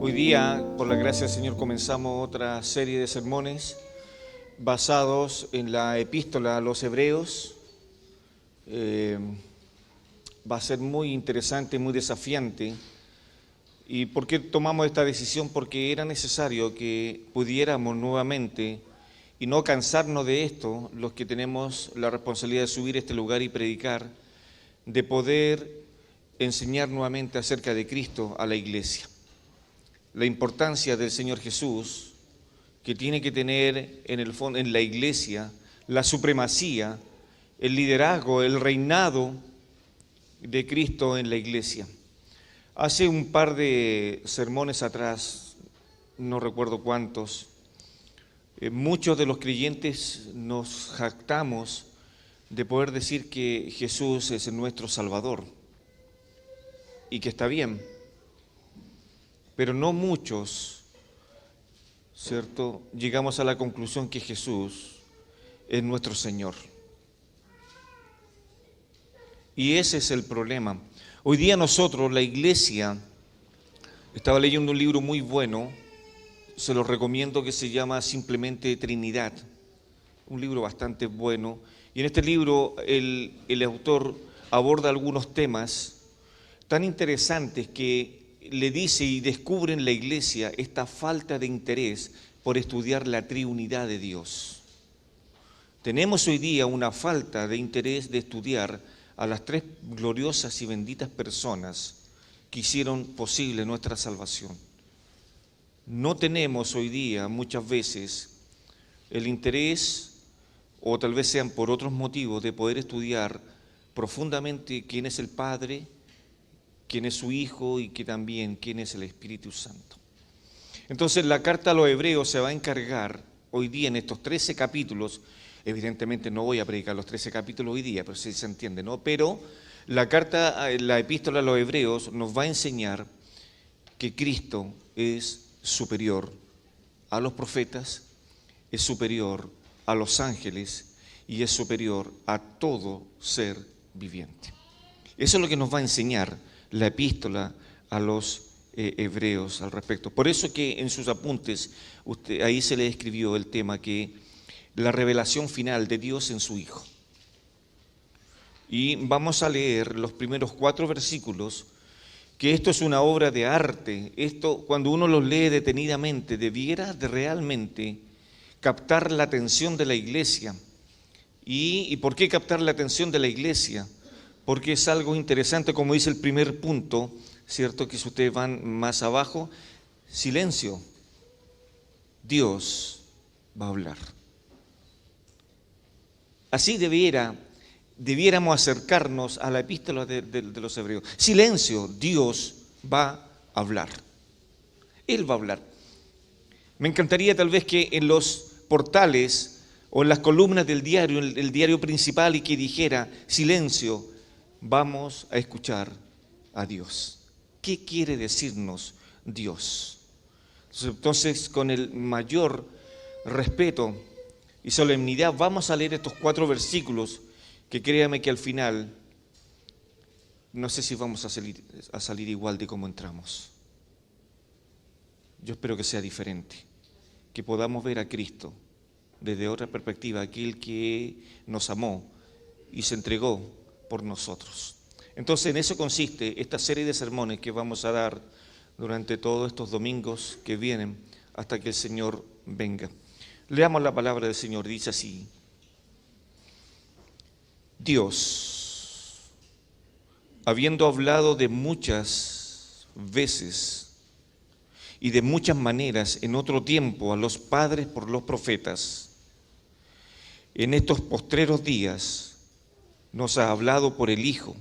Hoy día, por la gracia del Señor, comenzamos otra serie de sermones basados en la epístola a los Hebreos. Va a ser muy interesante, muy desafiante. ¿Y por qué tomamos esta decisión? Porque era necesario que pudiéramos nuevamente, y no cansarnos de esto, los que tenemos la responsabilidad de subir a este lugar y predicar, de poder enseñar nuevamente acerca de Cristo a la iglesia. La importancia del Señor Jesús, que tiene que tener en el fondo, en la iglesia, la supremacía, el liderazgo, el reinado de Cristo en la iglesia. Hace un par de sermones atrás, no recuerdo cuántos, muchos de los creyentes nos jactamos de poder decir que Jesús es nuestro Salvador y que está bien. Pero no muchos, ¿cierto?, llegamos a la conclusión que Jesús es nuestro Señor. Y ese es el problema. Hoy día nosotros, la iglesia, estaba leyendo un libro muy bueno, se lo recomiendo, que se llama simplemente Trinidad, un libro bastante bueno. Y en este libro el autor aborda algunos temas tan interesantes que le dice y descubre en la iglesia esta falta de interés por estudiar la triunidad de Dios. Tenemos hoy día una falta de interés de estudiar a las tres gloriosas y benditas personas que hicieron posible nuestra salvación. No tenemos hoy día muchas veces el interés, o tal vez sean por otros motivos, de poder estudiar profundamente quién es el Padre, quién es su Hijo y que también quién es el Espíritu Santo. Entonces la carta a los Hebreos se va a encargar hoy día en estos 13 capítulos. Evidentemente no voy a predicar los 13 capítulos hoy día, pero sí se entiende, ¿no? Pero la epístola a los Hebreos nos va a enseñar que Cristo es superior a los profetas, es superior a los ángeles y es superior a todo ser viviente. Eso es lo que nos va a enseñar la epístola a los Hebreos al respecto. Por eso que en sus apuntes ahí se le escribió el tema que la revelación final de Dios en su Hijo. Y vamos a leer los primeros 4 versículos, que esto es una obra de arte. Esto, cuando uno los lee detenidamente, debiera de realmente captar la atención de la iglesia. ¿Y por qué captar la atención de la iglesia? Porque es algo interesante, como dice el primer punto, ¿cierto? Que si ustedes van más abajo, silencio, Dios va a hablar. Así debiéramos acercarnos a la epístola de los Hebreos. Silencio, Dios va a hablar. Él va a hablar. Me encantaría tal vez que en los portales o en las columnas del diario, el diario principal, y que dijera, silencio, vamos a escuchar a Dios. ¿Qué quiere decirnos Dios? Entonces, con el mayor respeto y solemnidad, vamos a leer estos 4 versículos, que créame que al final, no sé si vamos a salir igual de como entramos. Yo espero que sea diferente, que podamos ver a Cristo desde otra perspectiva, aquel que nos amó y se entregó por nosotros. Entonces en eso consiste esta serie de sermones que vamos a dar durante todos estos domingos que vienen hasta que el Señor venga. Leamos la palabra del Señor, dice así: Dios, habiendo hablado de muchas veces y de muchas maneras en otro tiempo a los padres por los profetas, en estos postreros días nos ha hablado por el Hijo,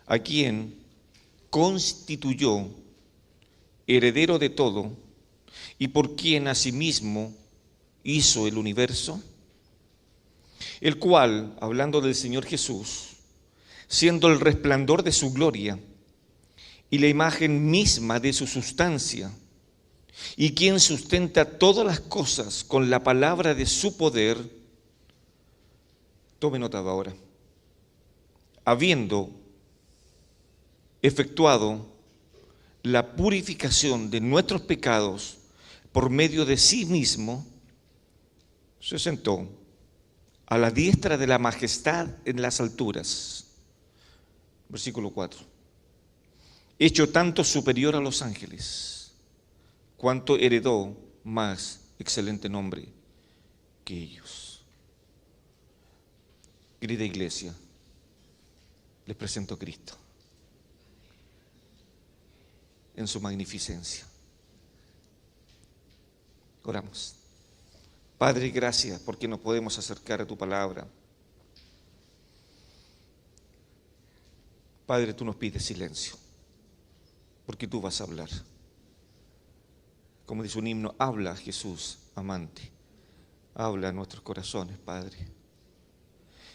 a quien constituyó heredero de todo y por quien asimismo hizo el universo, el cual, hablando del Señor Jesús, siendo el resplandor de su gloria y la imagen misma de su sustancia, y quien sustenta todas las cosas con la palabra de su poder, tome nota ahora, habiendo efectuado la purificación de nuestros pecados por medio de sí mismo, se sentó a la diestra de la majestad en las alturas. Versículo 4. Hecho tanto superior a los ángeles, cuanto heredó más excelente nombre que ellos. Querida iglesia, les presento a Cristo en su magnificencia. Oramos. Padre, gracias porque nos podemos acercar a tu palabra. Padre, tú nos pides silencio, porque tú vas a hablar. Como dice un himno, habla Jesús, amante. Habla a nuestros corazones, Padre.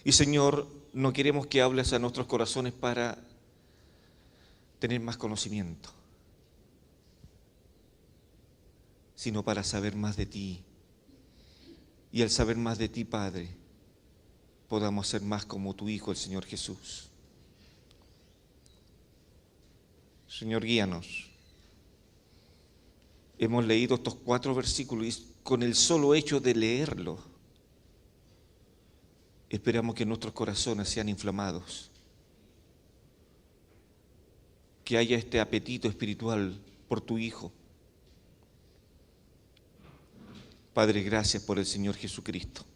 Y Señor, no queremos que hables a nuestros corazones para tener más conocimiento, sino para saber más de ti. Y al saber más de ti, Padre, podamos ser más como tu Hijo, el Señor Jesús. Señor, guíanos. Hemos leído estos 4 versículos y con el solo hecho de leerlo, esperamos que nuestros corazones sean inflamados, que haya este apetito espiritual por tu Hijo. Padre, gracias por el Señor Jesucristo,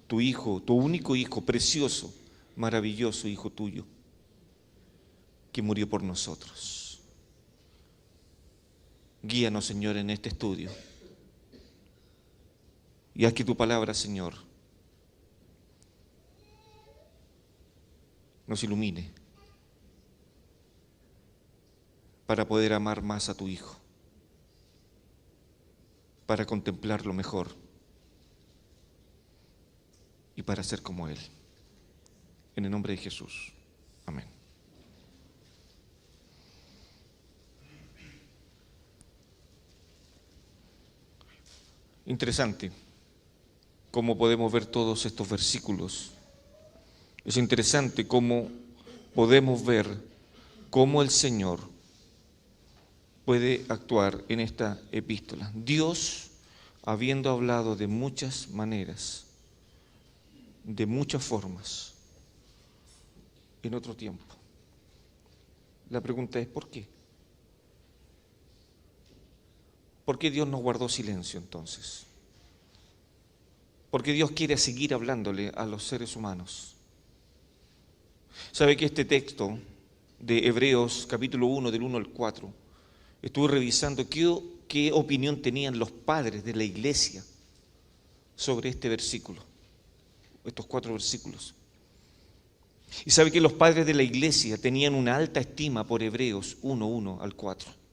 tu Hijo, tu único Hijo, precioso, maravilloso Hijo tuyo, que murió por nosotros. Guíanos, Señor, en este estudio y haz que tu palabra, Señor, nos ilumine para poder amar más a tu Hijo, para contemplarlo mejor y para ser como Él. En el nombre de Jesús. Amén. Interesante cómo podemos ver todos estos versículos. Es interesante cómo podemos ver cómo el Señor puede actuar en esta epístola. Dios, habiendo hablado de muchas maneras, de muchas formas, en otro tiempo. La pregunta es, ¿por qué? ¿Por qué Dios no guardó silencio entonces? ¿Por qué Dios quiere seguir hablándole a los seres humanos? ¿Sabe que este texto de Hebreos capítulo 1 del 1 al 4, estuve revisando qué opinión tenían los padres de la iglesia sobre este versículo, estos 4 versículos? Y sabe que los padres de la iglesia tenían una alta estima por Hebreos 1 al 4.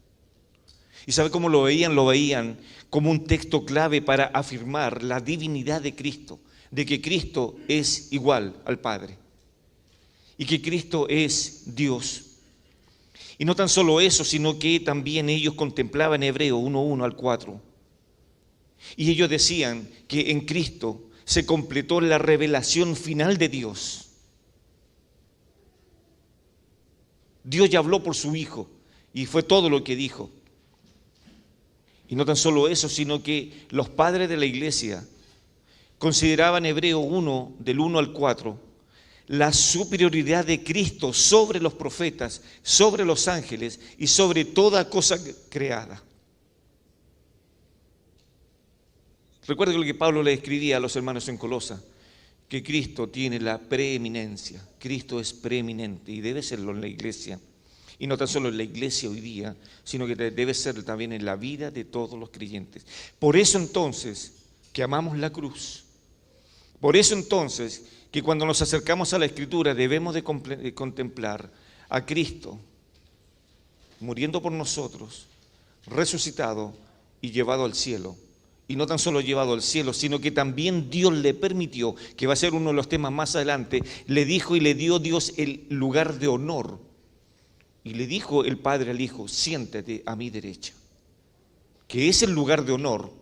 ¿Y sabe cómo lo veían? Lo veían como un texto clave para afirmar la divinidad de Cristo, de que Cristo es igual al Padre y que Cristo es Dios. Y no tan solo eso, sino que también ellos contemplaban Hebreos 1 al 4. Y ellos decían que en Cristo se completó la revelación final de Dios. Dios ya habló por su Hijo y fue todo lo que dijo. Y no tan solo eso, sino que los padres de la iglesia consideraban Hebreos 1, del 1 al 4, la superioridad de Cristo sobre los profetas, sobre los ángeles y sobre toda cosa creada. Recuerden lo que Pablo le escribía a los hermanos en Colosa, que Cristo tiene la preeminencia. Cristo es preeminente y debe serlo en la iglesia. Y no tan solo en la iglesia hoy día, sino que debe ser también en la vida de todos los creyentes. Por eso entonces que amamos la cruz. Por eso entonces que cuando nos acercamos a la Escritura debemos de contemplar a Cristo muriendo por nosotros, resucitado y llevado al cielo. Y no tan solo llevado al cielo, sino que también Dios le permitió, que va a ser uno de los temas más adelante, le dijo y le dio Dios el lugar de honor. Y le dijo el Padre al Hijo, siéntate a mi derecha, que es el lugar de honor.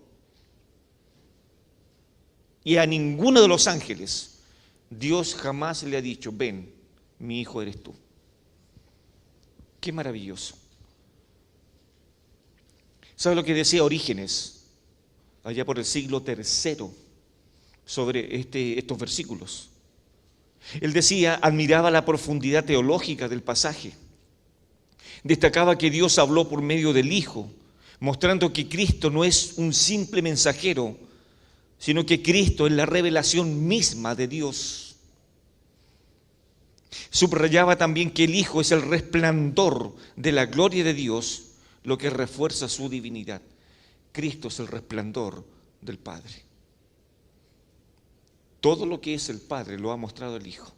Y a ninguno de los ángeles Dios jamás le ha dicho, ven, mi hijo eres tú. Qué maravilloso. ¿Sabe lo que decía Orígenes, allá por el siglo III, sobre estos versículos? Él decía, admiraba la profundidad teológica del pasaje. Destacaba que Dios habló por medio del Hijo, mostrando que Cristo no es un simple mensajero, sino que Cristo es la revelación misma de Dios. Subrayaba también que el Hijo es el resplandor de la gloria de Dios, lo que refuerza su divinidad. Cristo es el resplandor del Padre. Todo lo que es el Padre lo ha mostrado el Hijo.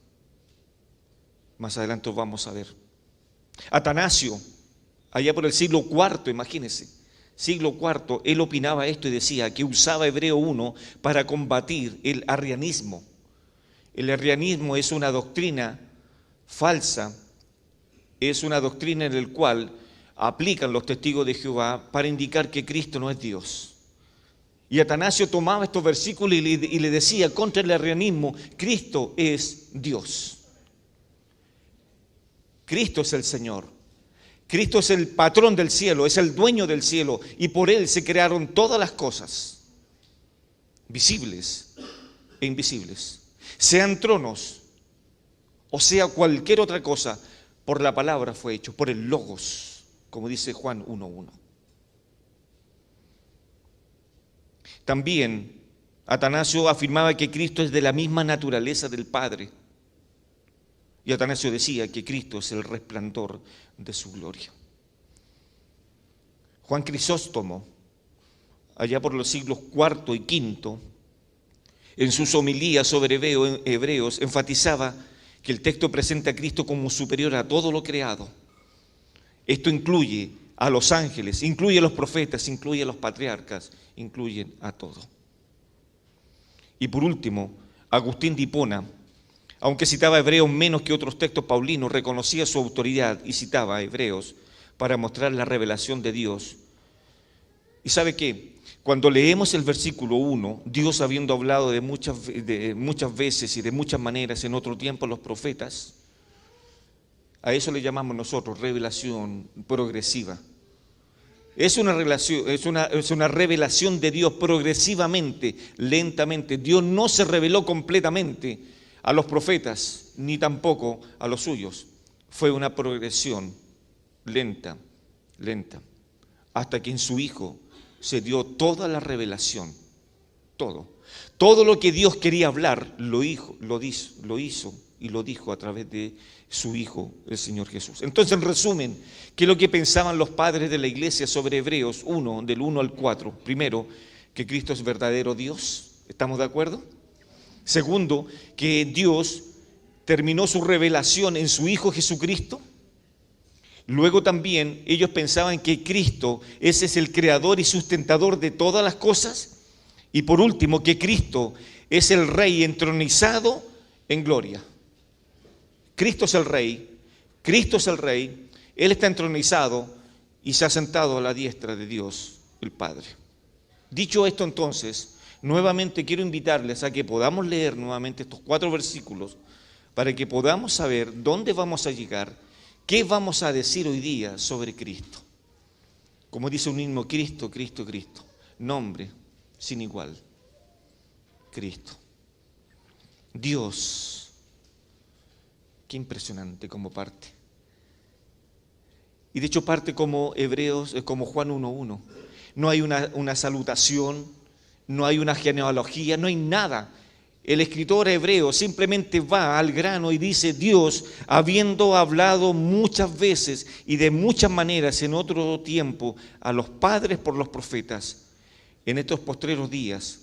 Más adelante vamos a ver. Atanasio, allá por el siglo IV, imagínense, siglo IV, él opinaba esto y decía que usaba Hebreo 1 para combatir el arrianismo. El arrianismo es una doctrina falsa, es una doctrina en la cual aplican los testigos de Jehová para indicar que Cristo no es Dios. Y Atanasio tomaba estos versículos y le decía contra el arrianismo, Cristo es Dios. Cristo es el Señor. Cristo es el patrón del cielo, es el dueño del cielo, y por Él se crearon todas las cosas, visibles e invisibles. Sean tronos, o sea cualquier otra cosa, por la palabra fue hecho, por el Logos, como dice Juan 1:1. También Atanasio afirmaba que Cristo es de la misma naturaleza del Padre. Y Atanasio decía que Cristo es el resplandor de su gloria. Juan Crisóstomo, allá por los siglos IV y V, en sus homilías sobre Hebreos, enfatizaba que el texto presenta a Cristo como superior a todo lo creado. Esto incluye a los ángeles, incluye a los profetas, incluye a los patriarcas, incluyen a todo. Y por último, Agustín de Hipona, aunque citaba Hebreos menos que otros textos paulinos, reconocía su autoridad y citaba a Hebreos para mostrar la revelación de Dios. ¿Y sabe qué? Cuando leemos el versículo 1, Dios habiendo hablado de muchas veces y de muchas maneras en otro tiempo a los profetas, a eso le llamamos nosotros revelación progresiva. Es una revelación de Dios progresivamente, lentamente. Dios no se reveló completamente a los profetas, ni tampoco a los suyos. Fue una progresión lenta, hasta que en su Hijo se dio toda la revelación, todo. Todo lo que Dios quería hablar, lo hizo y lo dijo a través de su Hijo, el Señor Jesús. Entonces, en resumen, ¿qué es lo que pensaban los padres de la iglesia sobre Hebreos 1, del 1 al 4? Primero, que Cristo es verdadero Dios. ¿Estamos de acuerdo? Segundo, que Dios terminó su revelación en su Hijo Jesucristo. Luego también ellos pensaban que Cristo, ese es el creador y sustentador de todas las cosas. Y por último, que Cristo es el Rey entronizado en gloria. Cristo es el Rey, Él está entronizado y se ha sentado a la diestra de Dios, el Padre. Dicho esto entonces, nuevamente quiero invitarles a que podamos leer nuevamente estos 4 versículos para que podamos saber dónde vamos a llegar, qué vamos a decir hoy día sobre Cristo. Como dice un himno, Cristo, Cristo, Cristo, nombre sin igual, Cristo. Dios. Qué impresionante como parte. Y de hecho parte como Hebreos, como Juan 1:1. No hay una salutación, no hay una genealogía, no hay nada. El escritor hebreo simplemente va al grano y dice, Dios, habiendo hablado muchas veces y de muchas maneras en otro tiempo a los padres por los profetas, en estos postreros días,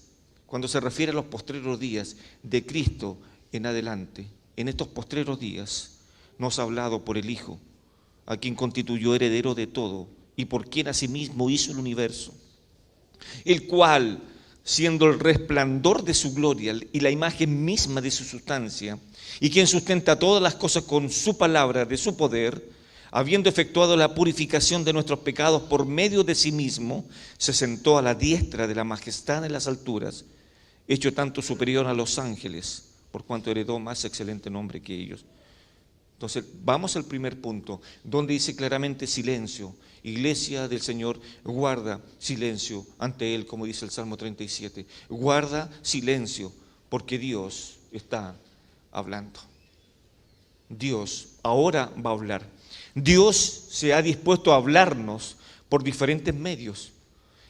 cuando se refiere a los postreros días de Cristo en adelante, en estos postreros días nos ha hablado por el Hijo, a quien constituyó heredero de todo y por quien asimismo hizo el universo, el cual, siendo el resplandor de su gloria y la imagen misma de su sustancia, y quien sustenta todas las cosas con su palabra de su poder, habiendo efectuado la purificación de nuestros pecados por medio de sí mismo, se sentó a la diestra de la majestad en las alturas, hecho tanto superior a los ángeles, por cuanto heredó más excelente nombre que ellos. Entonces, vamos al primer punto, donde dice claramente silencio. Iglesia del Señor, guarda silencio ante Él, como dice el Salmo 37. Guarda silencio, porque Dios está hablando. Dios ahora va a hablar. Dios se ha dispuesto a hablarnos por diferentes medios.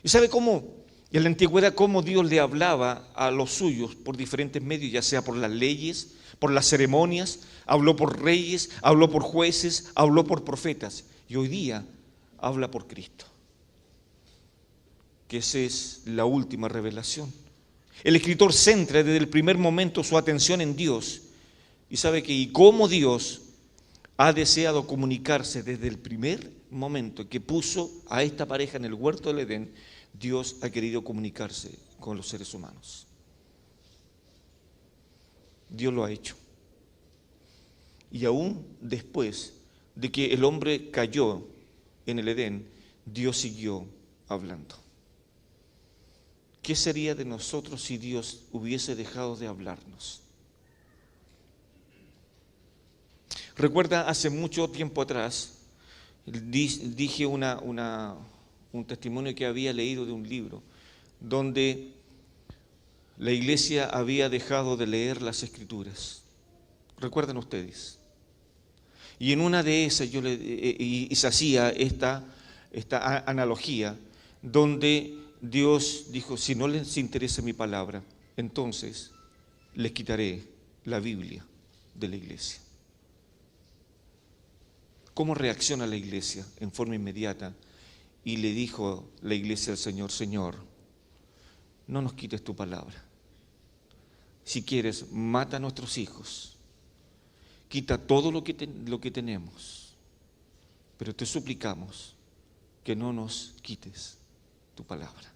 ¿Y sabe cómo? En la antigüedad, cómo Dios le hablaba a los suyos por diferentes medios, ya sea por las leyes, por las ceremonias, habló por reyes, habló por jueces, habló por profetas. Y hoy día habla por Cristo, que esa es la última revelación. El escritor centra desde el primer momento su atención en Dios y sabe que y cómo Dios ha deseado comunicarse desde el primer momento que puso a esta pareja en el huerto del Edén. Dios ha querido comunicarse con los seres humanos. Dios lo ha hecho. Y aún después de que el hombre cayó en el Edén, Dios siguió hablando. ¿Qué sería de nosotros si Dios hubiese dejado de hablarnos? Recuerda, hace mucho tiempo atrás, dije un testimonio que había leído de un libro, donde la iglesia había dejado de leer las Escrituras. ¿Recuerdan ustedes? Y en una de esas y se hacía esta analogía, donde Dios dijo, si no les interesa mi palabra, entonces les quitaré la Biblia de la iglesia. ¿Cómo reacciona la iglesia? En forma inmediata. Y le dijo la iglesia al Señor, Señor, no nos quites tu palabra. Si quieres, mata a nuestros hijos. Quita todo lo que tenemos. Pero te suplicamos que no nos quites tu palabra.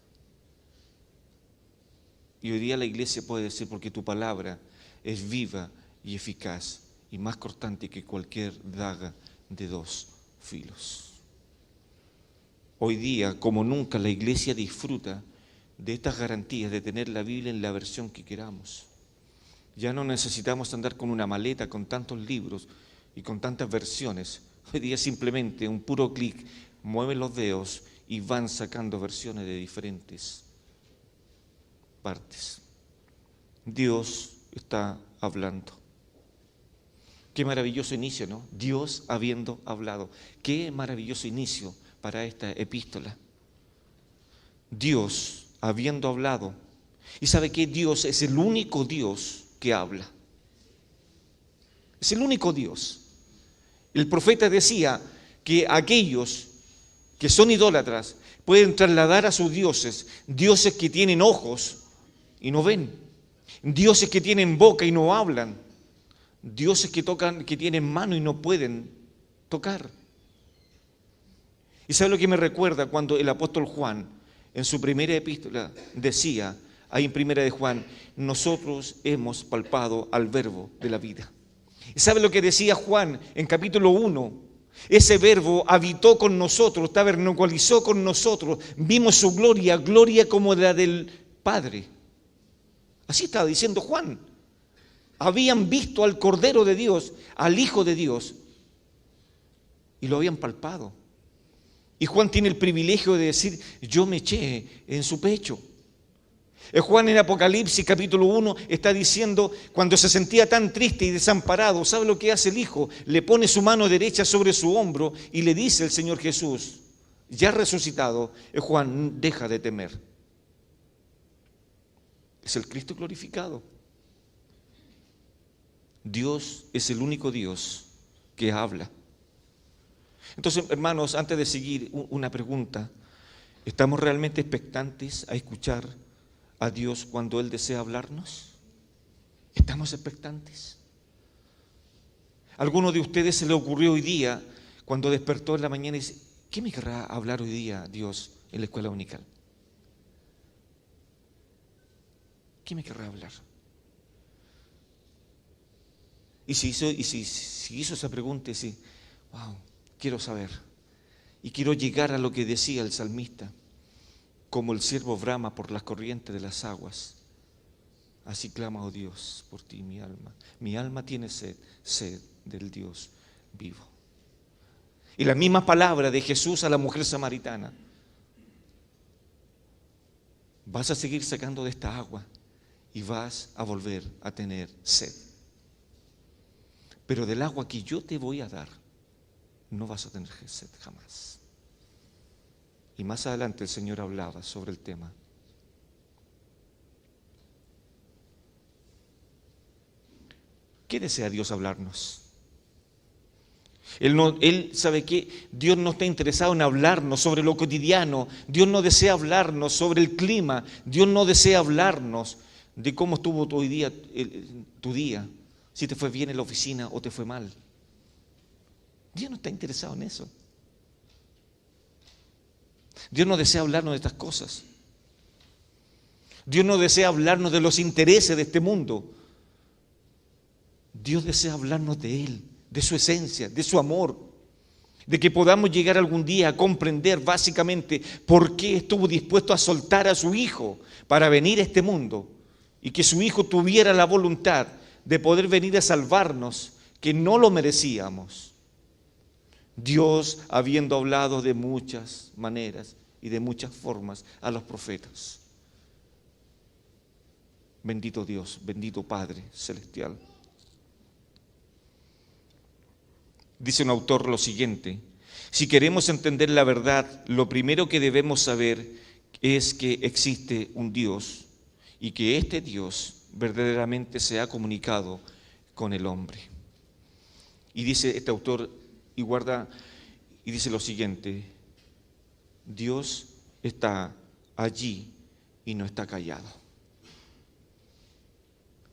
Y hoy día la iglesia puede decir, porque tu palabra es viva y eficaz y más cortante que cualquier daga de 2 filos. Hoy día, como nunca, la iglesia disfruta de estas garantías de tener la Biblia en la versión que queramos. Ya no necesitamos andar con una maleta con tantos libros y con tantas versiones. Hoy día simplemente un puro clic, mueven los dedos y van sacando versiones de diferentes partes. Dios está hablando. Qué maravilloso inicio, ¿no? Dios habiendo hablado. Qué maravilloso inicio para esta epístola. Dios habiendo hablado. Y sabe que Dios es el único Dios que habla. Es el único Dios. El profeta decía que aquellos que son idólatras pueden trasladar a sus dioses, dioses que tienen ojos y no ven, dioses que tienen boca y no hablan, dioses que tienen mano y no pueden tocar. ¿Y sabe lo que me recuerda cuando el apóstol Juan en su primera epístola decía, ahí en primera de Juan, nosotros hemos palpado al verbo de la vida? ¿Y sabe lo que decía Juan en capítulo 1? Ese verbo habitó con nosotros, tabernaculizó con nosotros, vimos su gloria, gloria como la del Padre. Así estaba diciendo Juan. Habían visto al Cordero de Dios, al Hijo de Dios, y lo habían palpado. Y Juan tiene el privilegio de decir, yo me eché en su pecho. Juan en Apocalipsis capítulo 1 está diciendo, cuando se sentía tan triste y desamparado, ¿sabe lo que hace el Hijo? Le pone su mano derecha sobre su hombro y le dice al Señor Jesús, ya resucitado, Juan, deja de temer. Es el Cristo glorificado. Dios es el único Dios que habla. Entonces, hermanos, antes de seguir, una pregunta. ¿Estamos realmente expectantes a escuchar a Dios cuando Él desea hablarnos? ¿Estamos expectantes? ¿A alguno de ustedes se le ocurrió hoy día, cuando despertó en la mañana y dice, ¿qué me querrá hablar hoy día Dios en la escuela dominical? ¿Qué me querrá hablar? Y si hizo esa pregunta y dice, wow, quiero saber y quiero llegar a lo que decía el salmista, como el siervo brama por las corrientes de las aguas, así clama, oh Dios, por ti mi alma. Mi alma tiene sed del Dios vivo. Y la misma palabra de Jesús a la mujer samaritana: vas a seguir sacando de esta agua y vas a volver a tener sed. Pero del agua que yo te voy a dar, no vas a tener sed jamás. Y más adelante el Señor hablaba sobre el tema. ¿Qué desea Dios hablarnos? Él sabe que Dios no está interesado en hablarnos sobre lo cotidiano. Dios no desea hablarnos sobre el clima. Dios no desea hablarnos de cómo estuvo tu día, si te fue bien en la oficina o te fue mal. Dios no está interesado en eso. Dios no desea hablarnos de estas cosas. Dios no desea hablarnos de los intereses de este mundo. Dios desea hablarnos de Él, de su esencia, de su amor, de que podamos llegar algún día a comprender básicamente por qué estuvo dispuesto a soltar a su Hijo para venir a este mundo, y que su Hijo tuviera la voluntad de poder venir a salvarnos, que no lo merecíamos. Dios, habiendo hablado de muchas maneras y de muchas formas a los profetas. Bendito Dios, bendito Padre Celestial. Dice un autor lo siguiente: si queremos entender la verdad, lo primero que debemos saber es que existe un Dios y que este Dios verdaderamente se ha comunicado con el hombre. Y dice este autor, y dice lo siguiente: Dios está allí y no está callado.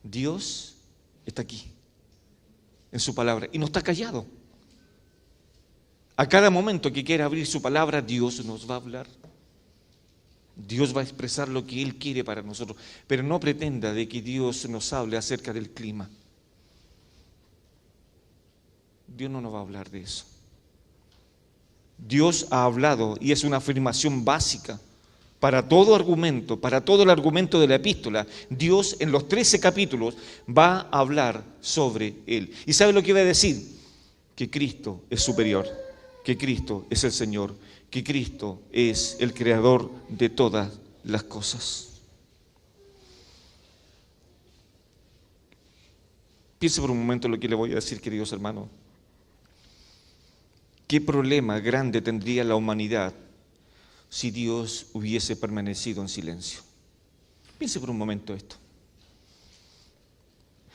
Dios está aquí, en su palabra, y no está callado. A cada momento que quiera abrir su palabra, Dios nos va a hablar. Dios va a expresar lo que Él quiere para nosotros, pero no pretenda de que Dios nos hable acerca del clima. Dios no nos va a hablar de eso. Dios ha hablado, y es una afirmación básica para todo argumento, para todo el argumento de la epístola. Dios en los 13 capítulos va a hablar sobre Él. ¿Y sabe lo que va a decir? Que Cristo es superior, que Cristo es el Señor, que Cristo es el creador de todas las cosas. Piense por un momento en lo que le voy a decir, queridos hermanos. ¿Qué problema grande tendría la humanidad si Dios hubiese permanecido en silencio? Piense por un momento esto.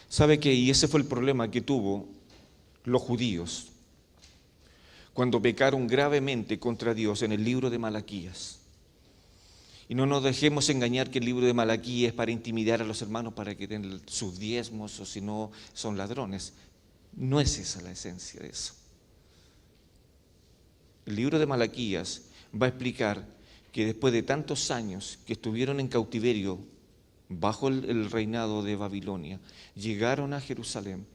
¿Sabe qué? Y ese fue el problema que tuvo los judíos cuando pecaron gravemente contra Dios en el libro de Malaquías. Y no nos dejemos engañar que el libro de Malaquías es para intimidar a los hermanos para que den sus diezmos, o si no son ladrones. No es esa la esencia de eso. El libro de Malaquías va a explicar que después de tantos años que estuvieron en cautiverio bajo el reinado de Babilonia, llegaron a Jerusalén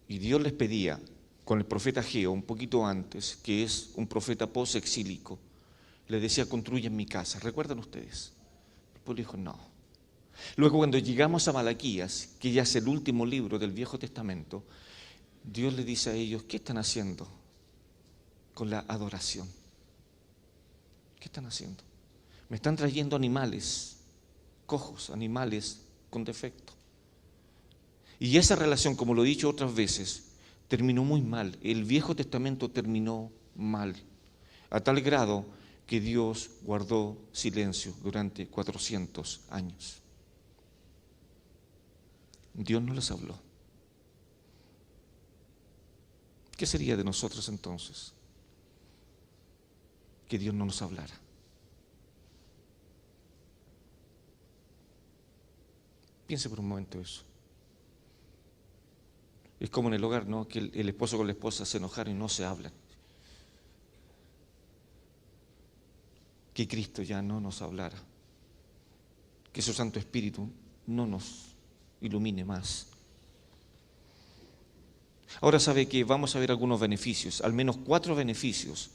y Dios les pedía, con el profeta Ageo, un poquito antes, que es un profeta post-exílico, le decía: construyan mi casa. ¿Recuerdan ustedes? El pueblo dijo no. Luego, cuando llegamos a Malaquías, que ya es el último libro del Viejo Testamento, Dios le dice a ellos: ¿qué están haciendo con la adoración? ¿Qué están haciendo? Me están trayendo animales cojos, animales con defecto. Y esa relación, como lo he dicho otras veces, terminó muy mal. El Viejo Testamento terminó mal, a tal grado que Dios guardó silencio durante 400 años. Dios no les habló. ¿Qué sería de nosotros entonces? Que Dios no nos hablara. Piense por un momento eso. Es como en el hogar, ¿no? Que el esposo con la esposa se enojaron y no se hablan. Que Cristo ya no nos hablara. Que su Santo Espíritu no nos ilumine más. Ahora sabe que vamos a ver algunos beneficios, al menos 4 beneficios.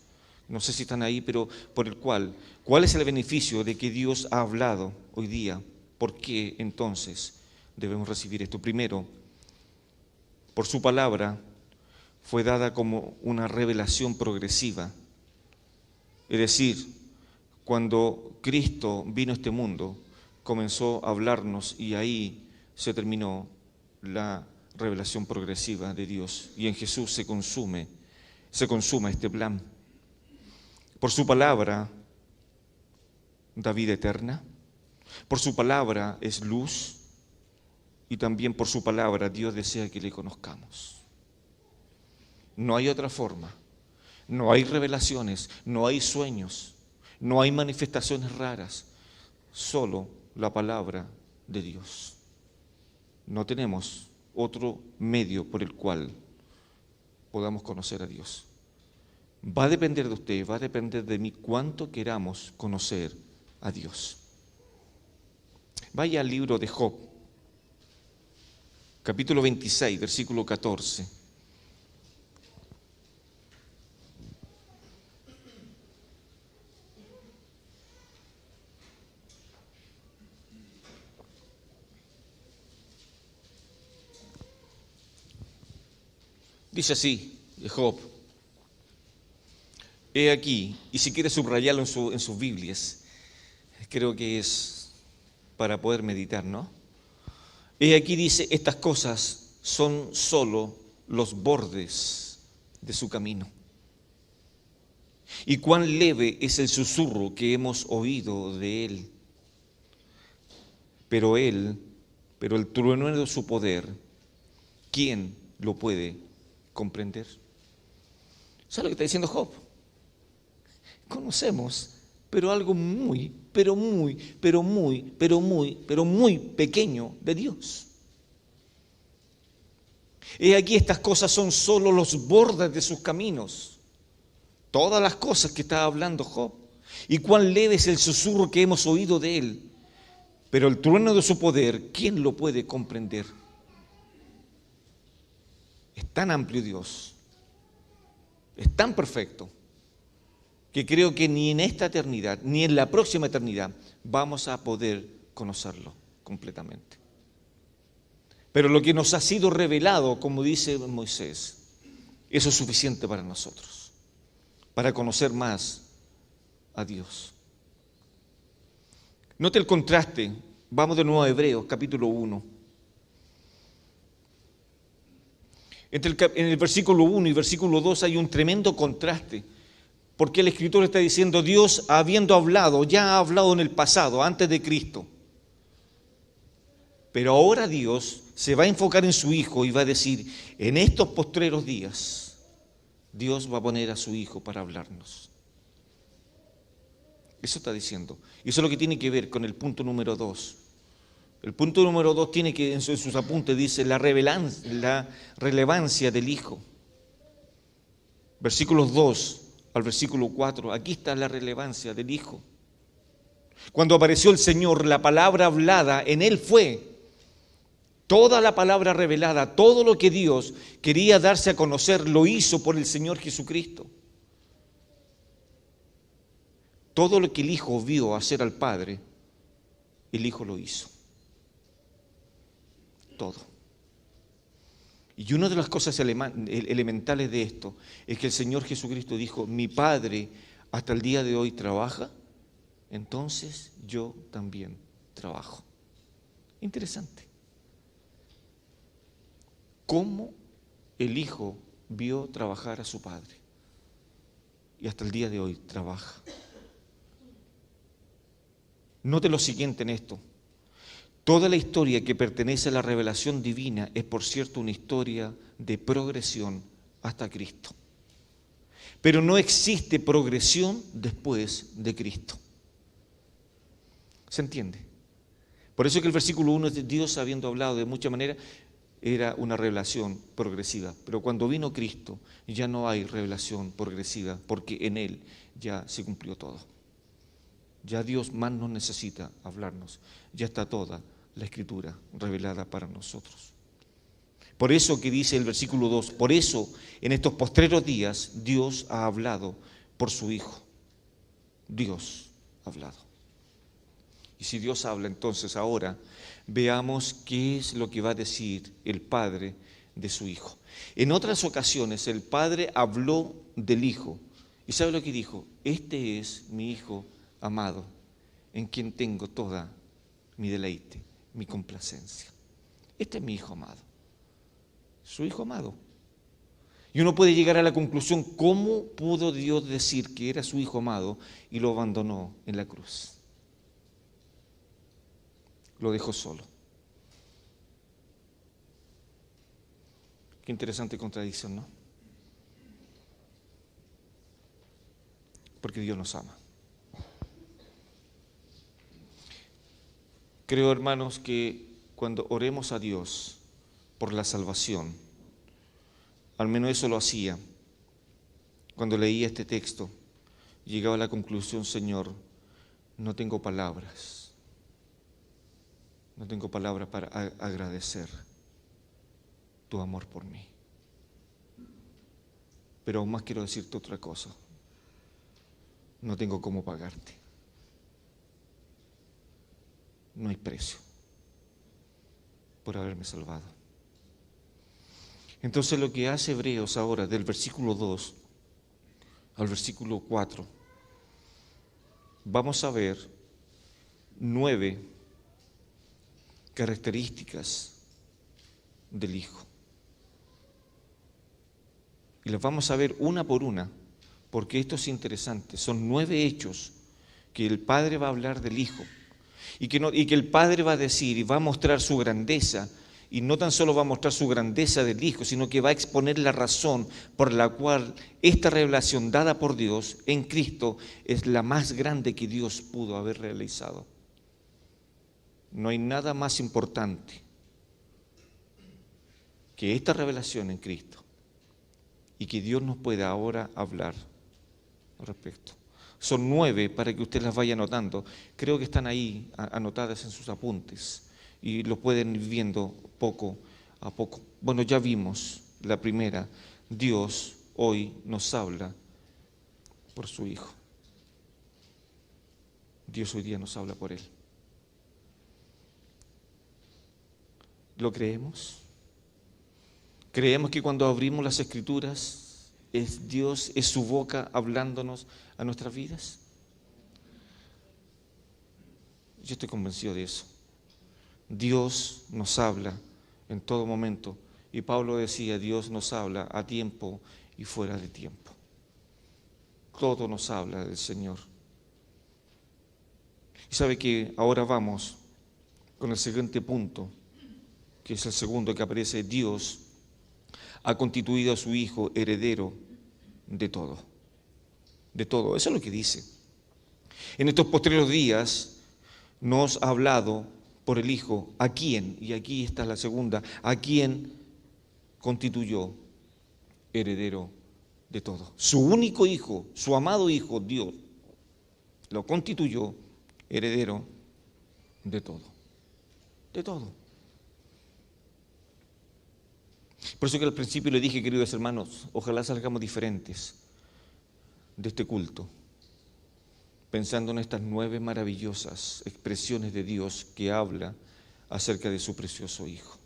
No sé si están ahí, pero ¿cuál es el beneficio de que Dios ha hablado hoy día? ¿Por qué entonces debemos recibir esto? Primero, por su palabra fue dada como una revelación progresiva. Es decir, cuando Cristo vino a este mundo, comenzó a hablarnos y ahí se terminó la revelación progresiva de Dios. Y en Jesús se consuma este plan. Por su palabra da vida eterna, por su palabra es luz y también por su palabra Dios desea que le conozcamos. No hay otra forma, no hay revelaciones, no hay sueños, no hay manifestaciones raras, solo la palabra de Dios. No tenemos otro medio por el cual podamos conocer a Dios. Va a depender de usted, va a depender de mí cuánto queramos conocer a Dios. Vaya al libro de Job, capítulo 26, versículo 14. Dice así, de Job: he aquí, y si quiere subrayarlo en sus Biblias, creo que es para poder meditar, ¿no? He aquí dice, estas cosas son solo los bordes de su camino. Y cuán leve es el susurro que hemos oído de él. Pero el trueno de su poder, ¿quién lo puede comprender? ¿Sabes lo que está diciendo Job? Conocemos, pero algo muy pequeño de Dios. He aquí, estas cosas son solo los bordes de sus caminos. Todas las cosas que está hablando Job. Y cuán leve es el susurro que hemos oído de él. Pero el trueno de su poder, ¿quién lo puede comprender? Es tan amplio Dios, es tan perfecto, que creo que ni en esta eternidad, ni en la próxima eternidad, vamos a poder conocerlo completamente. Pero lo que nos ha sido revelado, como dice Moisés, eso es suficiente para nosotros, para conocer más a Dios. Note el contraste. Vamos de nuevo a Hebreos, capítulo 1. En el versículo 1 y versículo 2 hay un tremendo contraste, porque el escritor está diciendo, Dios, habiendo hablado, ya ha hablado en el pasado, antes de Cristo. Pero ahora Dios se va a enfocar en su Hijo y va a decir, en estos postreros días, Dios va a poner a su Hijo para hablarnos. Eso está diciendo. Y eso es lo que tiene que ver con el punto número 2. El punto número 2 tiene que, en sus apuntes, dice la relevancia del Hijo. Versículos 2 al versículo 4, aquí está la relevancia del Hijo. Cuando apareció el Señor, la palabra hablada en Él fue toda la palabra revelada, todo lo que Dios quería darse a conocer, lo hizo por el Señor Jesucristo. Todo lo que el Hijo vio hacer al Padre, el Hijo lo hizo. Todo. Y una de las cosas elementales de esto es que el Señor Jesucristo dijo, mi Padre hasta el día de hoy trabaja, entonces yo también trabajo. Interesante. ¿Cómo el Hijo vio trabajar a su Padre? Y hasta el día de hoy trabaja. Note lo siguiente en esto. Toda la historia que pertenece a la revelación divina es, por cierto, una historia de progresión hasta Cristo. Pero no existe progresión después de Cristo. ¿Se entiende? Por eso que el versículo 1 es de Dios habiendo hablado de muchas maneras, era una revelación progresiva. Pero cuando vino Cristo ya no hay revelación progresiva, porque en Él ya se cumplió todo. Ya Dios más no necesita hablarnos, ya está toda la Escritura revelada para nosotros. Por eso que dice el versículo 2, por eso en estos postreros días Dios ha hablado por su Hijo. Dios ha hablado. Y si Dios habla, entonces ahora veamos qué es lo que va a decir el Padre de su Hijo. En otras ocasiones el Padre habló del Hijo. ¿Y sabe lo que dijo? Este es mi Hijo amado, en quien tengo toda mi deleite, mi complacencia. Este es mi Hijo amado, su Hijo amado. Y uno puede llegar a la conclusión, ¿cómo pudo Dios decir que era su Hijo amado y lo abandonó en la cruz? Lo dejó solo. Qué interesante contradicción, ¿no? Porque Dios nos ama. Creo, hermanos, que cuando oremos a Dios por la salvación, al menos eso lo hacía, cuando leía este texto, llegaba a la conclusión, Señor, no tengo palabras para agradecer tu amor por mí. Pero aún más quiero decirte otra cosa, no tengo cómo pagarte. No hay precio por haberme salvado. Entonces lo que hace Hebreos ahora, del versículo 2 al versículo 4, vamos a ver 9 características del Hijo. Y las vamos a ver una por una, porque esto es interesante. Son 9 hechos que el Padre va a hablar del Hijo. Y que el Padre va a decir y va a mostrar su grandeza, y no tan solo va a mostrar su grandeza del Hijo, sino que va a exponer la razón por la cual esta revelación dada por Dios en Cristo es la más grande que Dios pudo haber realizado. No hay nada más importante que esta revelación en Cristo y que Dios nos pueda ahora hablar al respecto. Son 9 para que usted las vaya anotando. Creo que están ahí anotadas en sus apuntes y lo pueden ir viendo poco a poco. Bueno, ya vimos la primera. Dios hoy nos habla por su Hijo. Dios hoy día nos habla por Él. ¿Lo creemos? ¿Creemos que cuando abrimos las Escrituras es Dios, es su boca hablándonos a nuestras vidas? Yo estoy convencido de eso. Dios nos habla en todo momento. Y Pablo decía, Dios nos habla a tiempo y fuera de tiempo. Todo nos habla del Señor. Y sabe que ahora vamos con el siguiente punto, que es el segundo que aparece. Dios ha constituido a su Hijo heredero de todo. De todo. Eso es lo que dice. En estos posteriores días nos ha hablado por el Hijo, ¿a quién? Y aquí está la segunda, ¿a quién constituyó heredero de todo? Su único Hijo, su amado Hijo, Dios, lo constituyó heredero de todo. De todo. Por eso que al principio le dije, queridos hermanos, ojalá salgamos diferentes de este culto, pensando en estas 9 maravillosas expresiones de Dios que habla acerca de su precioso Hijo.